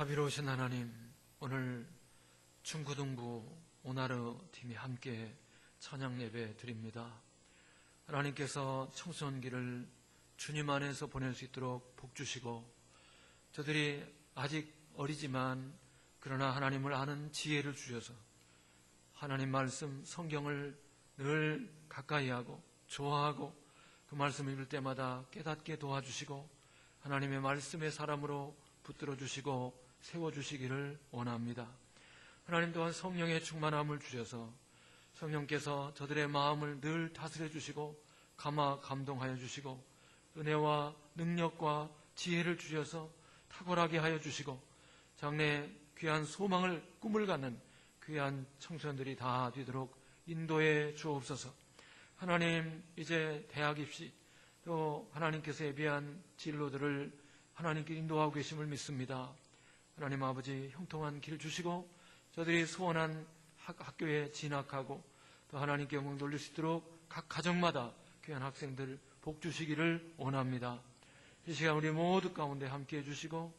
자비로우신 하나님, 오늘 중구동부 오나르 팀이 함께 찬양 예배 드립니다. 하나님께서 청소년기를 주님 안에서 보낼 수 있도록 복 주시고, 저들이 아직 어리지만 그러나 하나님을 아는 지혜를 주셔서 하나님 말씀 성경을 늘 가까이 하고 좋아하고 그 말씀을 읽을 때마다 깨닫게 도와주시고 하나님의 말씀의 사람으로 붙들어 주시고 세워주시기를 원합니다. 하나님 또한 성령의 충만함을 주셔서 성령께서 저들의 마음을 늘 다스려 주시고 감동하여 주시고 은혜와 능력과 지혜를 주셔서 탁월하게 하여 주시고 장래에 귀한 소망을 꿈을 갖는 귀한 청소년들이 다 되도록 인도해 주옵소서. 하나님, 이제 대학 입시 또 하나님께서 예비한 진로들을 하나님께 인도하고 계심을 믿습니다. 하나님 아버지, 형통한 길 주시고 저들이 소원한 학교에 진학하고 또 하나님께 영광 돌릴 수 있도록 각 가정마다 귀한 학생들 복 주시기를 원합니다. 이 시간 우리 모두 가운데 함께해 주시고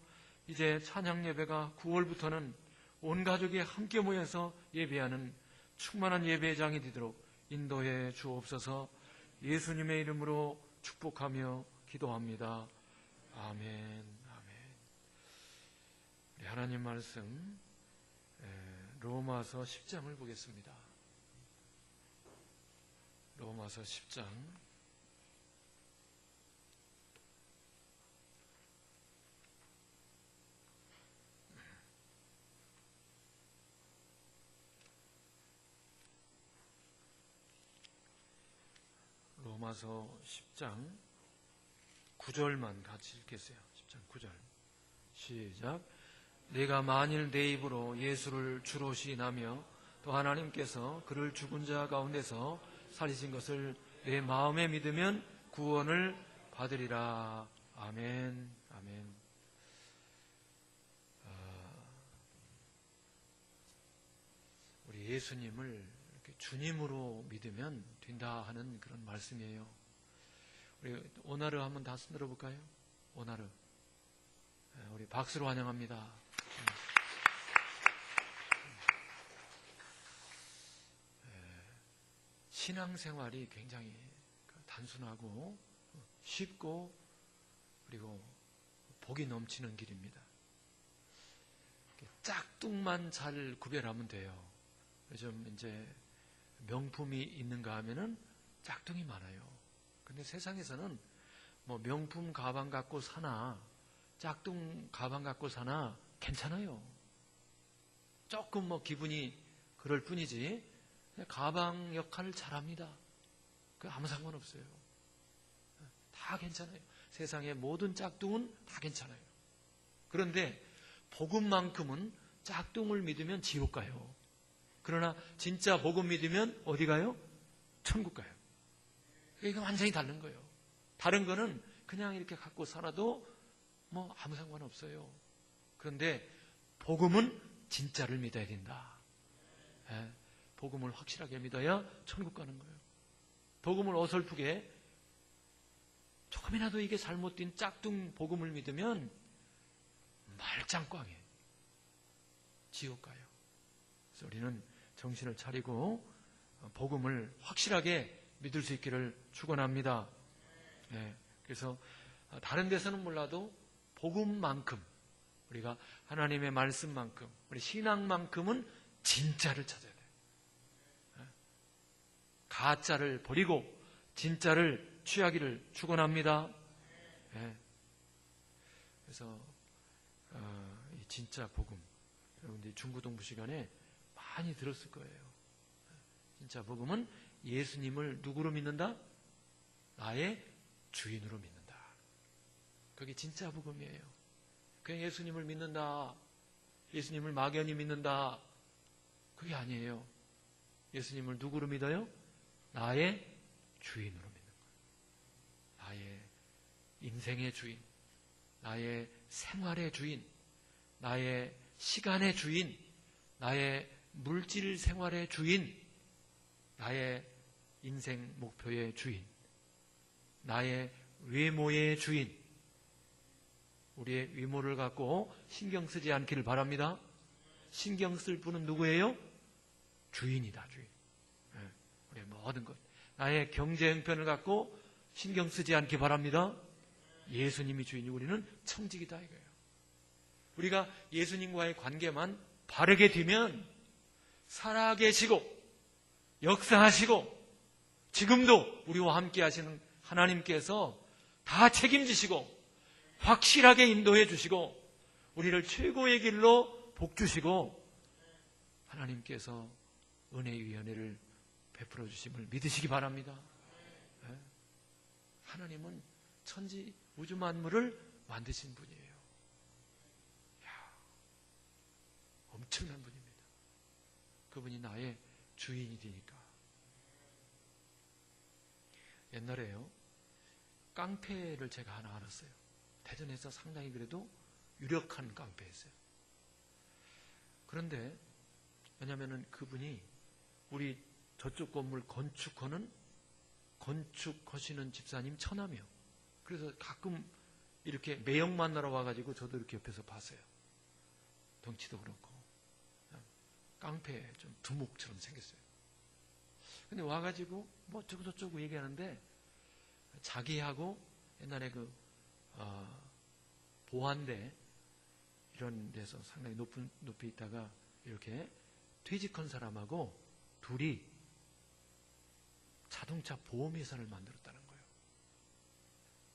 이제 찬양 예배가 9월부터는 온 가족이 함께 모여서 예배하는 충만한 예배장이 되도록 인도해 주옵소서. 예수님의 이름으로 축복하며 기도합니다. 아멘. 우리 하나님 말씀 로마서 10장을 보겠습니다. 로마서 10장 로마서 10장 9절만 같이 읽겠어요. 10장 9절 시작. 내가 만일 내 입으로 예수를 주로 시인하며 또 하나님께서 그를 죽은 자 가운데서 살리신 것을 내 마음에 믿으면 구원을 받으리라. 아멘. 아멘. 우리 예수님을 이렇게 주님으로 믿으면 된다 하는 그런 말씀이에요. 우리 오나르 한번 다 손들어 볼까요? 오나르. 우리 박수로 환영합니다. 신앙생활이 굉장히 단순하고 쉽고 그리고 복이 넘치는 길입니다. 짝퉁만 잘 구별하면 돼요. 요즘 이제 명품이 있는가 하면은 짝퉁이 많아요. 근데 세상에서는 뭐 명품 가방 갖고 사나 짝퉁 가방 갖고 사나 괜찮아요. 조금 뭐 기분이 그럴 뿐이지 가방 역할을 잘합니다. 그 아무 상관없어요. 다 괜찮아요. 세상의 모든 짝퉁은 다 괜찮아요. 그런데 복음만큼은 짝퉁을 믿으면 지옥 가요. 그러나 진짜 복음 믿으면 어디 가요? 천국 가요. 이게 완전히 다른 거예요. 다른 거는 그냥 이렇게 갖고 살아도 뭐 아무 상관없어요. 그런데 복음은 진짜를 믿어야 된다. 복음을 확실하게 믿어야 천국 가는 거예요. 복음을 어설프게 조금이라도 이게 잘못된 짝퉁 복음을 믿으면 말짱꽝해. 지옥 가요. 그래서 우리는 정신을 차리고 복음을 확실하게 믿을 수 있기를 축원합니다. 그래서 다른 데서는 몰라도 복음만큼 우리가 하나님의 말씀만큼 우리 신앙만큼은 진짜를 찾아야 돼요. 가짜를 버리고 진짜를 취하기를 축원합니다. 그래서 이 진짜 복음 여러분들이 중구동부 시간에 많이 들었을 거예요. 진짜 복음은 예수님을 누구로 믿는다? 나의 주인으로 믿는다. 그게 진짜 복음이에요. 그냥 예수님을 믿는다, 예수님을 막연히 믿는다, 그게 아니에요. 예수님을 누구로 믿어요? 나의 주인으로 믿는 거예요. 나의 인생의 주인, 나의 생활의 주인, 나의 시간의 주인, 나의 물질 생활의 주인, 나의 인생 목표의 주인, 나의 외모의 주인, 우리의 위모를 갖고 신경 쓰지 않기를 바랍니다. 신경 쓸 분은 누구예요? 주인이다, 주인. 우리의 모든 것. 나의 경제 형편을 갖고 신경 쓰지 않기 바랍니다. 예수님이 주인이고 우리는 청직이다 이거예요. 우리가 예수님과의 관계만 바르게 되면 살아계시고 역사하시고 지금도 우리와 함께 하시는 하나님께서 다 책임지시고 확실하게 인도해 주시고 우리를 최고의 길로 복주시고 하나님께서 은혜의 은혜를 베풀어 주심을 믿으시기 바랍니다. 하나님은 천지 우주 만물을 만드신 분이에요. 엄청난 분입니다. 그분이 나의 주인이 되니까. 옛날에요, 깡패를 제가 하나 알았어요. 대전에서 상당히 그래도 유력한 깡패였어요. 그런데 왜냐하면 그분이 우리 저쪽 건물 건축하시는 집사님 처남이요. 그래서 가끔 이렇게 매형 만나러 와가지고 저도 이렇게 옆에서 봤어요. 덩치도 그렇고 깡패 좀 두목처럼 생겼어요. 근데 와가지고 뭐 어쩌고저쩌고 얘기하는데 자기하고 옛날에 보안대 이런 데서 상당히 높이 있다가 이렇게 퇴직한 사람하고 둘이 자동차 보험회사를 만들었다는 거예요.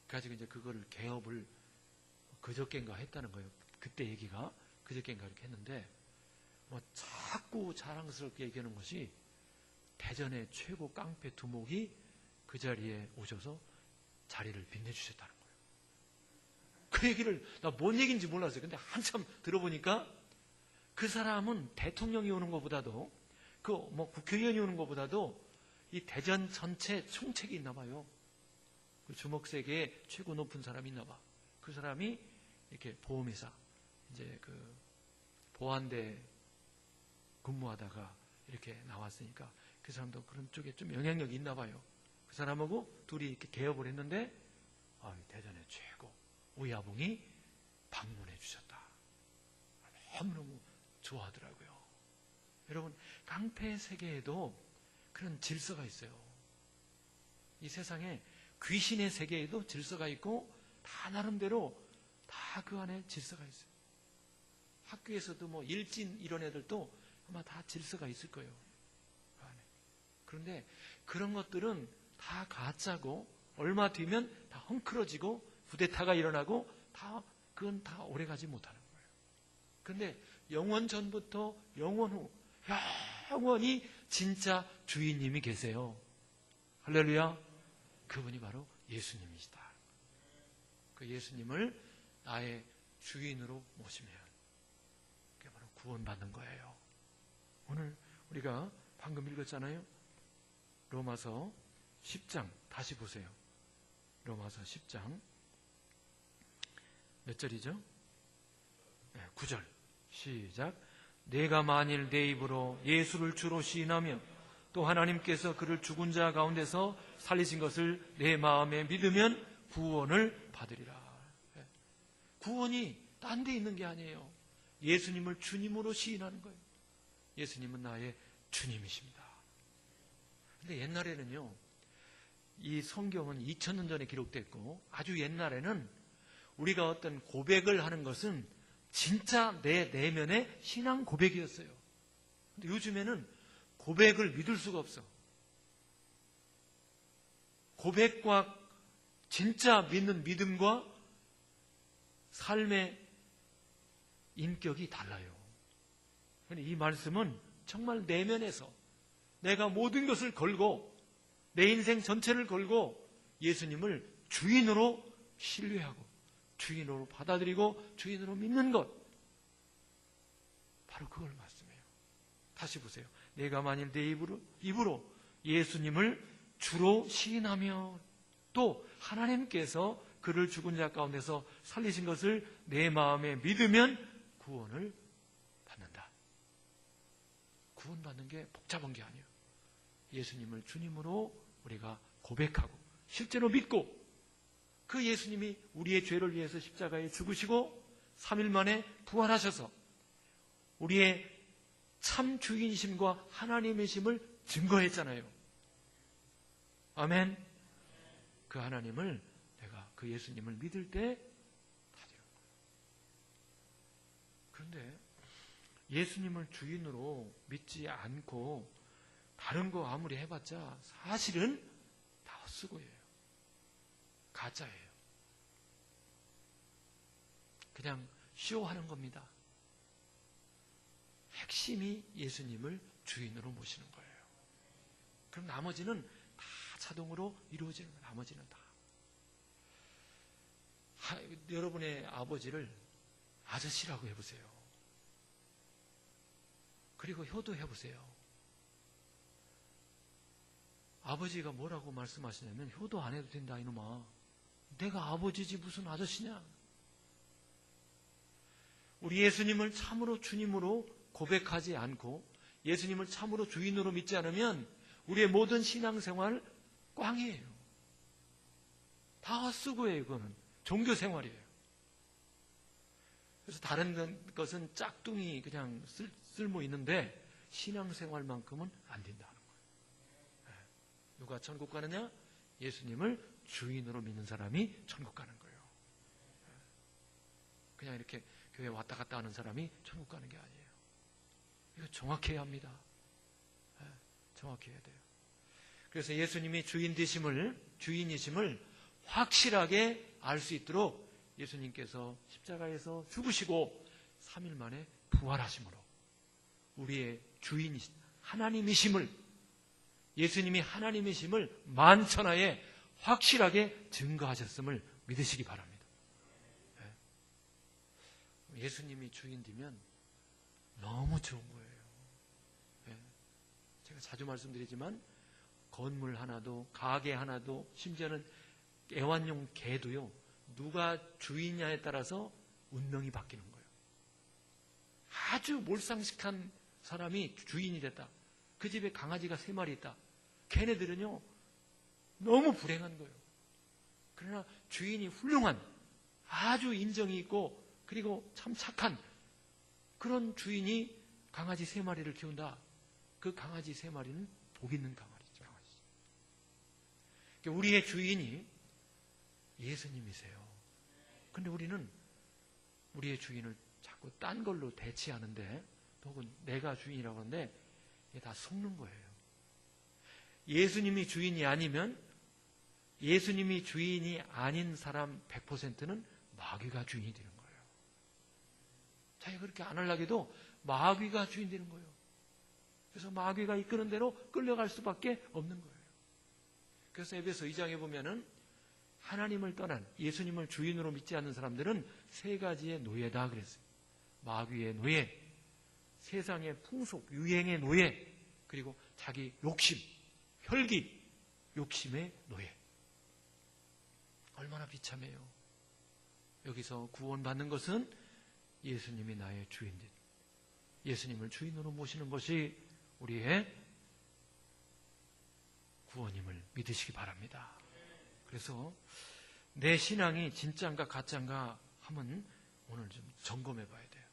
그래가지고 이제 그거를 개업을 그저께인가 했다는 거예요. 그때 얘기가 그저께인가 이렇게 했는데 뭐 자꾸 자랑스럽게 얘기하는 것이 대전의 최고 깡패 두목이 그 자리에 오셔서 자리를 빛내주셨다는 거예요. 그 얘기를 나 뭔 얘기인지 몰랐어요. 근데 한참 들어보니까 그 사람은 대통령이 오는 것보다도 국회의원이 오는 것보다도 이 대전 전체 총책이 있나 봐요. 그 주목세계에 최고 높은 사람이 있나 봐. 그 사람이 이렇게 보험회사 이제 그 보안대 근무하다가 이렇게 나왔으니까 그 사람도 그런 쪽에 좀 영향력이 있나 봐요. 그 사람하고 둘이 이렇게 개업을 했는데 대전의 최고 오야붕이 방문해 주셨다. 너무너무 좋아하더라고요. 여러분, 깡패 세계에도 그런 질서가 있어요. 이 세상에 귀신의 세계에도 질서가 있고 다 나름대로 다 그 안에 질서가 있어요. 학교에서도 뭐 일진 이런 애들도 아마 다 질서가 있을 거예요. 그 안에. 그런데 그런 것들은 다 가짜고 얼마 뒤면 다 헝클어지고 쿠데타가 일어나고 그건 다 오래가지 못하는 거예요. 그런데 영원 전부터 영원 후 영원히 진짜 주인님이 계세요. 할렐루야. 그분이 바로 예수님이시다. 그 예수님을 나의 주인으로 모시면 그게 바로 구원받는 거예요. 오늘 우리가 방금 읽었잖아요. 로마서 10장 다시 보세요. 로마서 10장 몇 절이죠? 9절 시작. 내가 만일 내 입으로 예수를 주로 시인하며 또 하나님께서 그를 죽은 자 가운데서 살리신 것을 내 마음에 믿으면 구원을 받으리라. 구원이 딴 데 있는 게 아니에요. 예수님을 주님으로 시인하는 거예요. 예수님은 나의 주님이십니다. 근데 옛날에는요, 이 성경은 2000년 전에 기록됐고 아주 옛날에는 우리가 어떤 고백을 하는 것은 진짜 내 내면의 신앙 고백이었어요. 근데 요즘에는 고백을 믿을 수가 없어. 고백과 진짜 믿는 믿음과 삶의 인격이 달라요. 이 말씀은 정말 내면에서 내가 모든 것을 걸고 내 인생 전체를 걸고 예수님을 주인으로 신뢰하고 주인으로 받아들이고 주인으로 믿는 것, 바로 그걸 말씀해요. 다시 보세요. 내가 만일 내 입으로 예수님을 주로 시인하며 또 하나님께서 그를 죽은 자 가운데서 살리신 것을 내 마음에 믿으면 구원을 받는다. 구원받는 게 복잡한 게 아니에요. 예수님을 주님으로 우리가 고백하고 실제로 믿고 그 예수님이 우리의 죄를 위해서 십자가에 죽으시고 3일 만에 부활하셔서 우리의 참 주인이심과 하나님이심을 증거했잖아요. 아멘. 그 하나님을 내가 그 예수님을 믿을 때 다 되는 거예요. 그런데 예수님을 주인으로 믿지 않고 다른 거 아무리 해봤자 사실은 다 헛수고예요. 가짜예요. 그냥 쇼하는 겁니다. 핵심이 예수님을 주인으로 모시는 거예요. 그럼 나머지는 다 자동으로 이루어지는 거예요. 나머지는 다. 여러분의 아버지를 아저씨라고 해보세요. 그리고 효도해보세요. 아버지가 뭐라고 말씀하시냐면 효도 안 해도 된다 이놈아. 내가 아버지지 무슨 아저씨냐. 우리 예수님을 참으로 주님으로 고백하지 않고 예수님을 참으로 주인으로 믿지 않으면 우리의 모든 신앙생활 꽝이에요. 다 헛수고예요. 이거는 종교생활이에요. 그래서 다른 것은 짝퉁이 그냥 쓸모 있는데 신앙생활만큼은 안 된다는 거예요. 누가 천국 가느냐? 예수님을 주인으로 믿는 사람이 천국 가는 거예요. 그냥 이렇게 교회 왔다 갔다 하는 사람이 천국 가는 게 아니에요. 이거 정확해야 합니다. 정확해야 돼요. 그래서 예수님이 주인이심을 확실하게 알 수 있도록 예수님께서 십자가에서 죽으시고 3일 만에 부활하심으로 우리의 주인이신 하나님이심을 예수님이 하나님이심을 만천하에 확실하게 증거하셨음을 믿으시기 바랍니다. 예수님이 주인이면 너무 좋은 거예요. 제가 자주 말씀드리지만 건물 하나도 가게 하나도 심지어는 애완용 개도요. 누가 주인이냐에 따라서 운명이 바뀌는 거예요. 아주 몰상식한 사람이 주인이 됐다. 그 집에 강아지가 3마리 있다. 걔네들은요. 너무 불행한 거예요. 그러나 주인이 훌륭한 아주 인정이 있고 그리고 참 착한 그런 주인이 강아지 3마리를 키운다. 그 강아지 3마리는 복 있는 강아지죠. 우리의 주인이 예수님이세요. 근데 우리는 우리의 주인을 자꾸 딴 걸로 대체하는데 혹은 내가 주인이라고 하는데 이게 다 속는 거예요. 예수님이 주인이 아니면 예수님이 주인이 아닌 사람 100%는 마귀가 주인이 되는 거예요. 자기가 그렇게 안 하려고 해도 마귀가 주인 되는 거예요. 그래서 마귀가 이끄는 대로 끌려갈 수밖에 없는 거예요. 그래서 에베소 2장에 보면은 하나님을 떠난 예수님을 주인으로 믿지 않는 사람들은 3가지의 노예다 그랬어요. 마귀의 노예, 세상의 풍속, 유행의 노예, 그리고 자기 욕심, 혈기, 욕심의 노예. 얼마나 비참해요. 여기서 구원받는 것은 예수님이 나의 주인들, 예수님을 주인으로 모시는 것이 우리의 구원임을 믿으시기 바랍니다. 그래서 내 신앙이 진짜인가 가짜인가 하면 오늘 좀 점검해 봐야 돼요.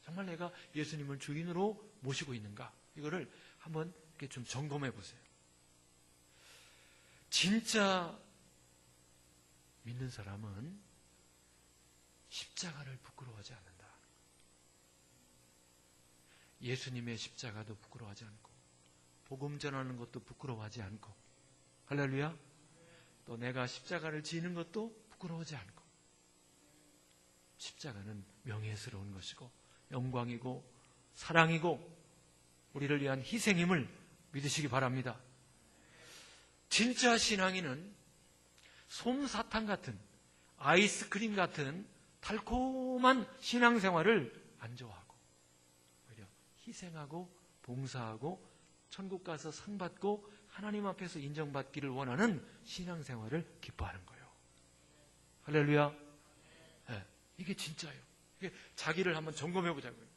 정말 내가 예수님을 주인으로 모시고 있는가? 이거를 한번 이렇게 좀 점검해 보세요. 진짜 믿는 사람은 십자가를 부끄러워하지 않는다. 예수님의 십자가도 부끄러워하지 않고 복음 전하는 것도 부끄러워하지 않고 할렐루야. 또 내가 십자가를 지는 것도 부끄러워하지 않고 십자가는 명예스러운 것이고 영광이고 사랑이고 우리를 위한 희생임을 믿으시기 바랍니다. 진짜 신앙인은 솜사탕 같은 아이스크림 같은 달콤한 신앙생활을 안 좋아하고 오히려 희생하고 봉사하고 천국 가서 상 받고 하나님 앞에서 인정받기를 원하는 신앙생활을 기뻐하는 거예요. 할렐루야. 네, 이게 진짜예요. 이게 자기를 한번 점검해 보자고요.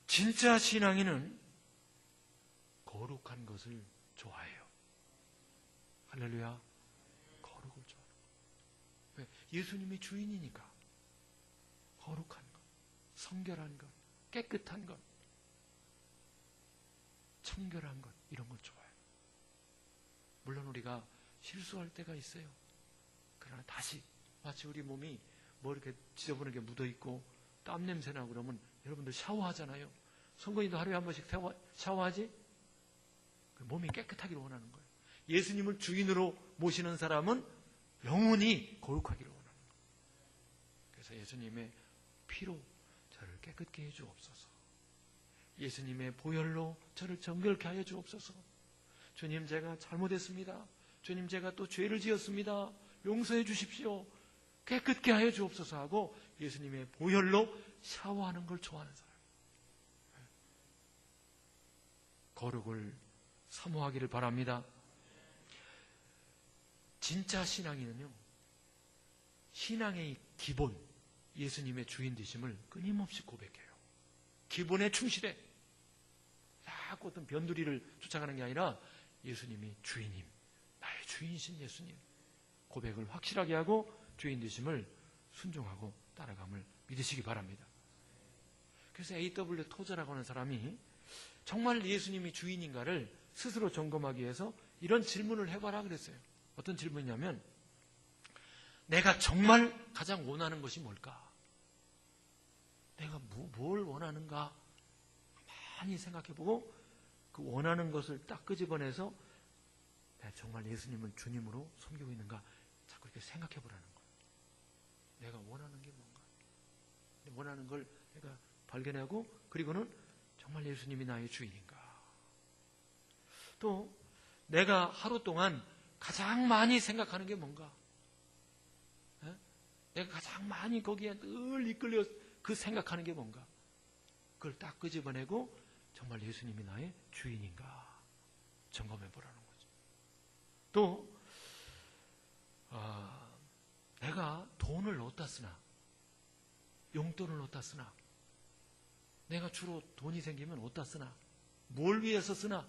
진짜 신앙인은 거룩한 것을 좋아해요. 할렐루야. 거룩을 좋아해요. 예수님이 주인이니까 거룩한 것, 성결한 것, 깨끗한 것, 청결한 것, 이런 걸 좋아해요. 물론 우리가 실수할 때가 있어요. 그러나 다시 마치 우리 몸이 뭐 이렇게 지저분하게 묻어있고 땀 냄새나고 그러면 여러분들 샤워하잖아요. 성건이도 하루에 한 번씩 샤워하지? 몸이 깨끗하기를 원하는 거예요. 예수님을 주인으로 모시는 사람은 영원히 거룩하기를 원하는 거예요. 그래서 예수님의 피로 저를 깨끗게 해주옵소서. 예수님의 보혈로 저를 정결케 하여 주옵소서. 주님, 제가 잘못했습니다. 주님, 제가 또 죄를 지었습니다. 용서해 주십시오. 깨끗게 하여 주옵소서 하고 예수님의 보혈로 샤워하는 걸 좋아하는 사람. 거룩을 사모하기를 바랍니다. 진짜 신앙인은요, 신앙의 기본, 예수님의 주인 되심을 끊임없이 고백해요. 기본에 충실해. 자꾸 어떤 변두리를 쫓아가는 게 아니라 예수님이 주인님, 나의 주인이신 예수님, 고백을 확실하게 하고 주인 되심을 순종하고 따라감을 믿으시기 바랍니다. 그래서 A.W. 토저라고 하는 사람이 정말 예수님이 주인인가를 스스로 점검하기 위해서 이런 질문을 해봐라 그랬어요. 어떤 질문이냐면, 내가 정말 가장 원하는 것이 뭘까? 내가 뭘 원하는가? 많이 생각해보고 그 원하는 것을 딱 끄집어내서 내가 정말 예수님을 주님으로 섬기고 있는가? 자꾸 이렇게 생각해보라는 거예요. 내가 원하는 게 뭔가? 원하는 걸 내가 발견하고, 그리고는 정말 예수님이 나의 주인인가? 또 내가 하루 동안 가장 많이 생각하는 게 뭔가? 내가 가장 많이 거기에 늘 이끌려 그 생각하는 게 뭔가? 그걸 딱 끄집어내고 정말 예수님이 나의 주인인가 점검해 보라는 거죠. 또 내가 돈을 어디다 쓰나, 용돈을 어디다 쓰나, 내가 주로 돈이 생기면 어디다 쓰나, 뭘 위해서 쓰나,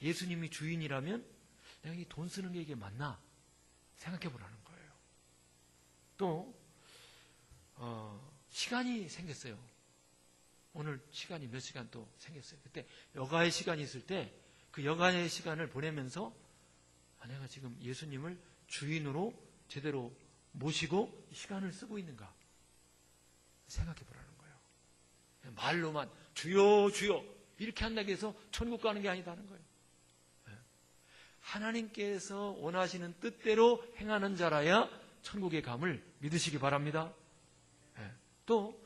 예수님이 주인이라면 내가 이 돈 쓰는 게 이게 맞나 생각해 보라는 거예요. 또 시간이 생겼어요. 오늘 시간이 몇 시간 또 생겼어요. 그때 여가의 시간이 있을 때 그 여가의 시간을 보내면서 내가 지금 예수님을 주인으로 제대로 모시고 시간을 쓰고 있는가 생각해 보라는 거예요. 말로만 주여 주여 이렇게 한다고 해서 천국 가는 게 아니다는 거예요. 하나님께서 원하시는 뜻대로 행하는 자라야 천국에 감을 믿으시기 바랍니다. 또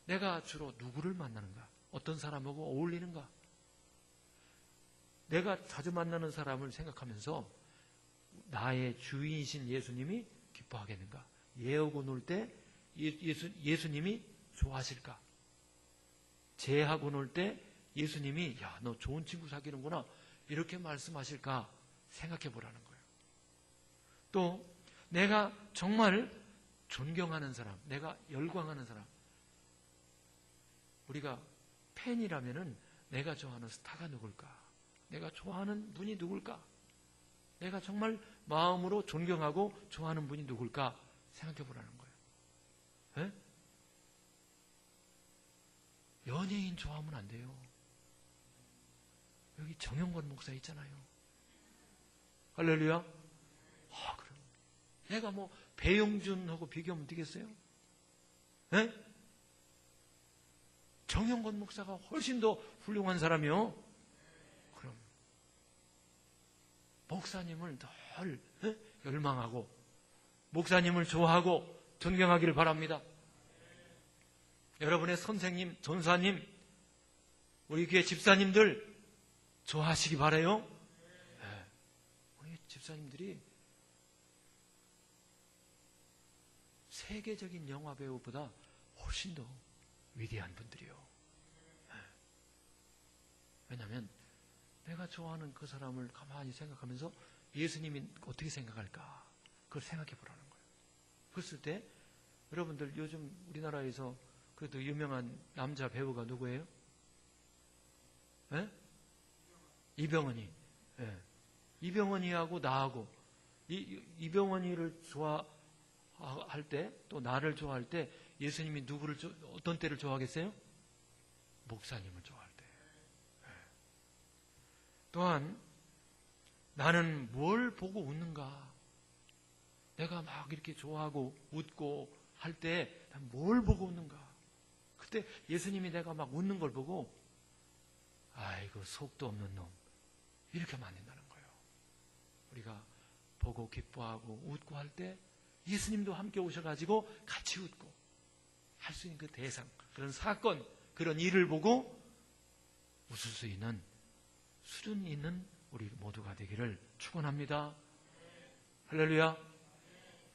내가 주로 누구를 만나는가, 어떤 사람하고 어울리는가, 내가 자주 만나는 사람을 생각하면서 나의 주인이신 예수님이 기뻐하겠는가, 예하고 놀 때 예수님이 좋아하실까, 제하고 놀 때 예수님이 야, 너 좋은 친구 사귀는구나 이렇게 말씀하실까 생각해 보라는 거예요. 또 내가 정말 존경하는 사람, 내가 열광하는 사람, 우리가 팬이라면은 내가 좋아하는 스타가 누굴까? 내가 좋아하는 분이 누굴까? 내가 정말 마음으로 존경하고 좋아하는 분이 누굴까? 생각해 보라는 거예요. 에? 연예인 좋아하면 안 돼요. 여기 정영권 목사 있잖아요. 할렐루야. 그럼 내가 뭐 배용준하고 비교하면 되겠어요? 에? 정영권 목사가 훨씬 더 훌륭한 사람이요. 그럼 목사님을 늘 열망하고 목사님을 좋아하고 존경하기를 바랍니다. 여러분의 선생님, 전사님, 우리 교회 집사님들 좋아하시기 바라요. 네. 우리 집사님들이 세계적인 영화 배우보다 훨씬 더 위대한 분들이요. 네. 왜냐하면 내가 좋아하는 그 사람을 가만히 생각하면서 예수님이 어떻게 생각할까? 그걸 생각해 보라는 거예요. 그랬을 때 여러분들 요즘 우리나라에서 그래도 유명한 남자 배우가 누구예요? 네? 이병헌이. 네. 이병헌이하고 나하고 이병헌이를 좋아할 때, 또 나를 좋아할 때 예수님이 누구를 어떤 때를 좋아하겠어요? 목사님을 좋아할 때. 또한 나는 뭘 보고 웃는가? 내가 막 이렇게 좋아하고 웃고 할 때 난 뭘 보고 웃는가? 그때 예수님이 내가 막 웃는 걸 보고 아이고 속도 없는 놈 이렇게 만든다는 거예요. 우리가 보고 기뻐하고 웃고 할 때 예수님도 함께 오셔가지고 같이 웃고 할 수 있는 그 대상, 그런 사건, 그런 일을 보고 웃을 수 있는 수준 있는 우리 모두가 되기를 축원합니다. 할렐루야.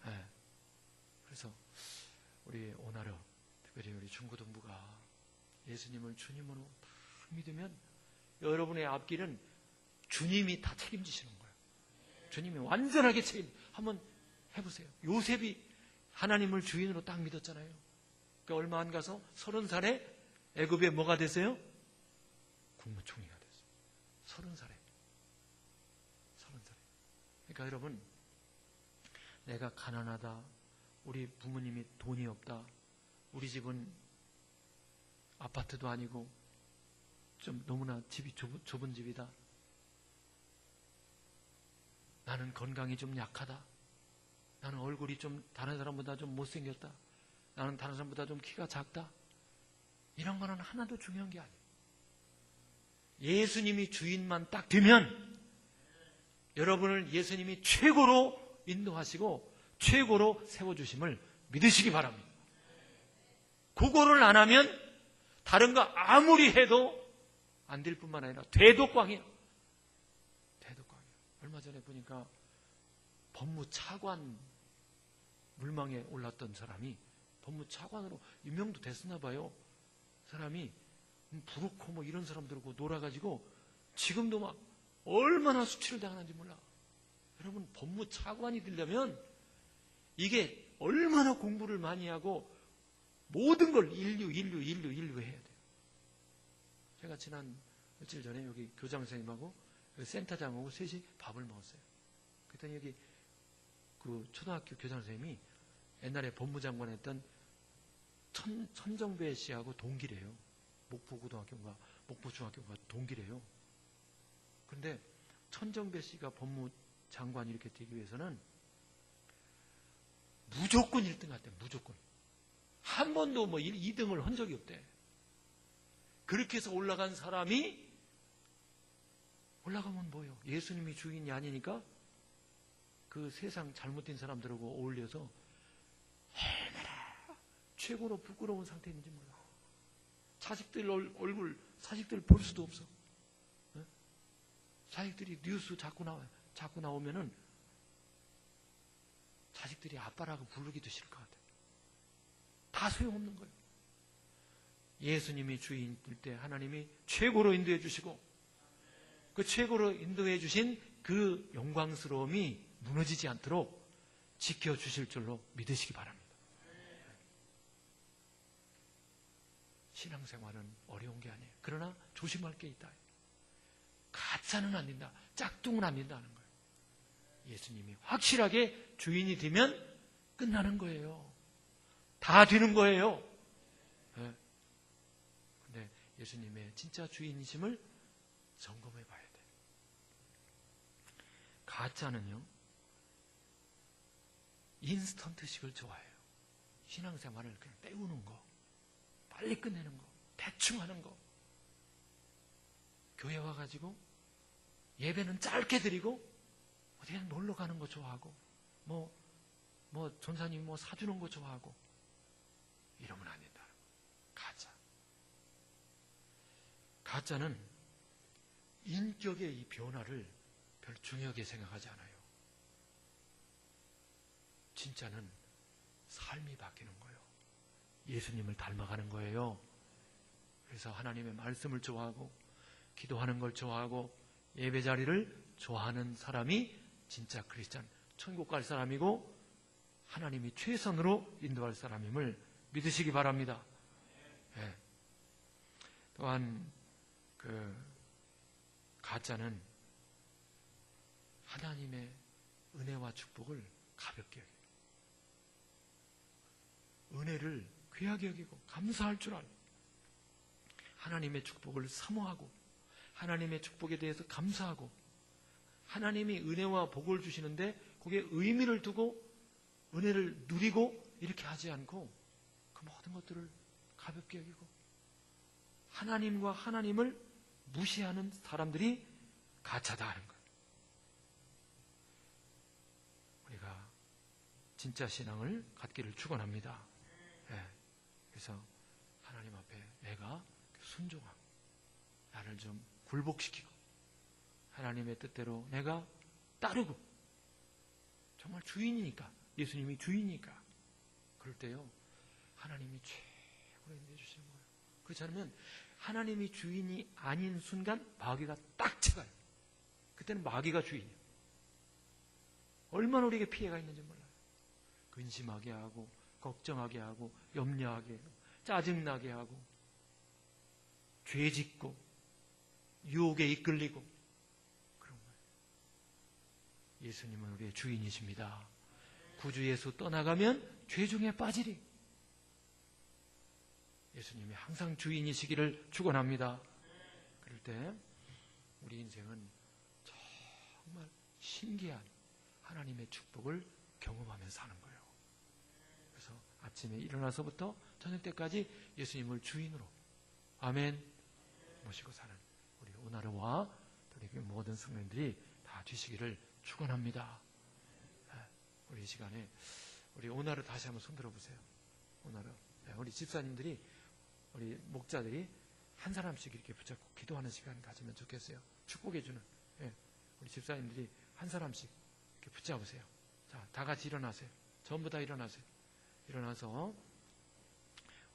네. 그래서 우리 오나르, 특별히 우리 중고등부가 예수님을 주님으로 딱 믿으면 여러분의 앞길은 주님이 다 책임지시는 거예요. 주님이 완전하게 한번 해보세요. 요셉이 하나님을 주인으로 딱 믿었잖아요. 그러니까 얼마 안 가서 30살에 애굽에 뭐가 됐어요? 국무총리가 됐어요. 30살에. 그러니까 여러분, 내가 가난하다, 우리 부모님이 돈이 없다, 우리 집은 아파트도 아니고 좀 너무나 집이 좁은 집이다, 나는 건강이 좀 약하다, 나는 얼굴이 좀 다른 사람보다 좀 못생겼다, 나는 다른 사람보다 좀 키가 작다, 이런 거는 하나도 중요한 게 아니에요. 예수님이 주인만 딱 되면 여러분을 예수님이 최고로 인도하시고 최고로 세워주심을 믿으시기 바랍니다. 그거를 안 하면 다른 거 아무리 해도 안 될 뿐만 아니라 대독광이에요. 대독광이에요. 얼마 전에 보니까 법무차관 물망에 올랐던 사람이 법무차관으로 임명도 됐었나 봐요. 사람이 부르코 뭐 이런 사람들하고 놀아가지고 지금도 막 얼마나 수치를 당하는지 몰라. 여러분, 법무차관이 되려면 이게 얼마나 공부를 많이 하고 모든 걸 인류 해야 돼요. 제가 지난 며칠 전에 여기 교장 선생님하고 센터장하고 셋이 밥을 먹었어요. 그랬더니 여기 그 초등학교 교장 선생님이 옛날에 법무장관 했던 천정배 씨하고 동기래요. 목포고등학교인가 목포중학교가 동기래요. 그런데 천정배 씨가 법무장관이 이렇게 되기 위해서는 무조건 1등 했대. 무조건. 한 번도 뭐 2등을 한 적이 없대. 그렇게 해서 올라간 사람이 올라가면 뭐예요? 예수님이 주인이 아니니까 그 세상 잘못된 사람들하고 어울려서 얼마나 최고로 부끄러운 상태인지 몰라. 자식들 얼굴 자식들 볼 수도 없어. 자식들이 뉴스 자꾸 나오면은 자식들이 아빠라고 부르기도 싫을 것 같아요. 다 소용없는 거예요. 예수님이 주인일 때 하나님이 최고로 인도해 주시고 그 최고로 인도해 주신 그 영광스러움이 무너지지 않도록 지켜주실 줄로 믿으시기 바랍니다. 신앙생활은 어려운 게 아니에요. 그러나 조심할 게 있다. 가짜는 안 된다. 짝퉁은 안 된다는 거예요. 예수님이 확실하게 주인이 되면 끝나는 거예요. 다 되는 거예요. 네. 근데 예수님의 진짜 주인이심을 점검해 봐야 돼요. 가짜는요, 인스턴트식을 좋아해요. 신앙생활을 그냥 때우는 거, 빨리 끝내는 거, 대충 하는 거. 교회 와가지고 예배는 짧게 드리고 어디 놀러 가는 거 좋아하고 뭐 전사님 뭐 사주는 거 좋아하고 이러면 안 된다. 가짜. 가짜는 인격의 이 변화를 별 중요하게 생각하지 않아요. 진짜는 삶이 바뀌는 거예요. 예수님을 닮아가는 거예요. 그래서 하나님의 말씀을 좋아하고 기도하는 걸 좋아하고 예배 자리를 좋아하는 사람이 진짜 크리스찬, 천국 갈 사람이고 하나님이 최선으로 인도할 사람임을 믿으시기 바랍니다. 네. 또한 그 가짜는 하나님의 은혜와 축복을 가볍게 여겨요. 은혜를 귀하게 여기고 감사할 줄 알고 하나님의 축복을 사모하고 하나님의 축복에 대해서 감사하고 하나님이 은혜와 복을 주시는데 거기에 의미를 두고 은혜를 누리고 이렇게 하지 않고 그 모든 것들을 가볍게 여기고 하나님과 하나님을 무시하는 사람들이 가짜다 하는 거예요. 우리가 진짜 신앙을 갖기를 축원합니다. 네. 그래서 하나님 앞에 내가 순종하고 나를 좀 굴복시키고 하나님의 뜻대로 내가 따르고 정말 주인이니까 예수님이 주인이니까 그럴 때요 하나님이 최고로 인도해 주시는 거예요. 그렇지 않으면 하나님이 주인이 아닌 순간 마귀가 딱 쳐가요. 그때는 마귀가 주인이에요. 얼마나 우리에게 피해가 있는지 몰라요. 근심하게 하고 걱정하게 하고 염려하게 하고 짜증나게 하고 죄 짓고 유혹에 이끌리고 그런 거예요. 예수님은 우리의 주인이십니다. 구주 예수 떠나가면 죄 중에 빠지리. 예수님이 항상 주인이시기를 축원합니다. 그럴 때 우리 인생은 정말 신기한 하나님의 축복을 경험하면서 사는 거예요. 그래서 아침에 일어나서부터 저녁 때까지 예수님을 주인으로 아멘 모시고 사는 우리 오나르와 우리 모든 성도님들이 다 되시기를 축원합니다. 우리 이 시간에 우리 오나르 다시 한번 손들어 보세요. 오나르 우리 집사님들이 우리 목자들이 한 사람씩 이렇게 붙잡고 기도하는 시간 가지면 좋겠어요. 축복해주는 우리 집사님들이 한 사람씩 이렇게 붙잡으세요. 자, 다 같이 일어나세요. 전부 다 일어나세요. 일어나서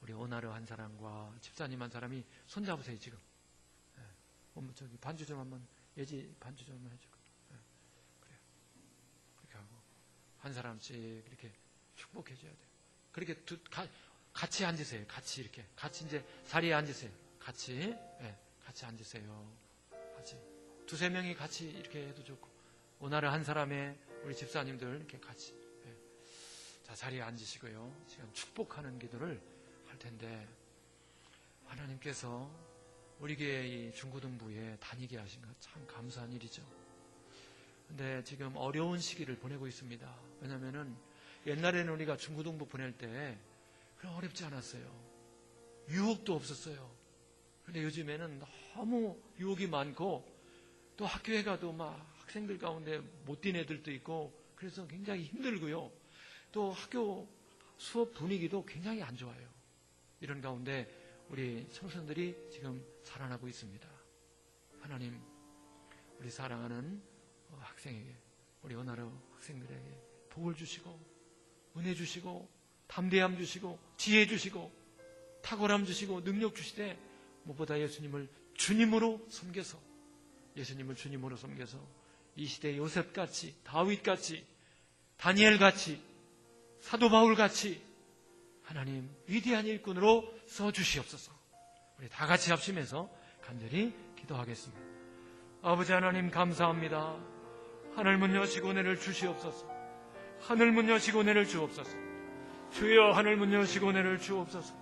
우리 오나르 한 사람과 집사님 한 사람이 손잡으세요. 지금 저기 반주 좀 한번 예지 반주 좀 해주고 그래요. 그렇게 하고 한 사람씩 이렇게 축복해줘야 돼요. 그렇게 같이 앉으세요. 같이 이렇게 같이 이제 자리에 앉으세요. 같이 같이 앉으세요. 같이 두세 명이 같이 이렇게 해도 좋고 오나르 한 사람의 우리 집사님들 이렇게 같이 자 자리에 앉으시고요. 지금 축복하는 기도를 할 텐데 하나님께서 우리 교회 이 중고등부에 다니게 하신 것 참 감사한 일이죠. 근데 지금 어려운 시기를 보내고 있습니다. 왜냐면은 옛날에는 우리가 중고등부 보낼 때 그럼 어렵지 않았어요. 유혹도 없었어요. 그런데 요즘에는 너무 유혹이 많고 또 학교에 가도 막 학생들 가운데 못 뛴 애들도 있고 그래서 굉장히 힘들고요. 또 학교 수업 분위기도 굉장히 안 좋아요. 이런 가운데 우리 청소년들이 지금 살아나고 있습니다. 하나님 우리 사랑하는 학생에게 우리 오나르 학생들에게 복을 주시고 은혜 주시고 담대함 주시고 지혜 주시고 탁월함 주시고 능력 주시되 무엇보다 예수님을 주님으로 섬겨서 예수님을 주님으로 섬겨서 이 시대의 요셉같이 다윗같이 다니엘같이 사도 바울같이 하나님 위대한 일꾼으로 써주시옵소서. 우리 다 같이 합심해서 간절히 기도하겠습니다. 아버지 하나님 감사합니다. 하늘문 여시고 은혜를 주시옵소서. 하늘문 여시고 은혜를 주옵소서. 주여 하늘문 여시고 은혜를 주옵소서.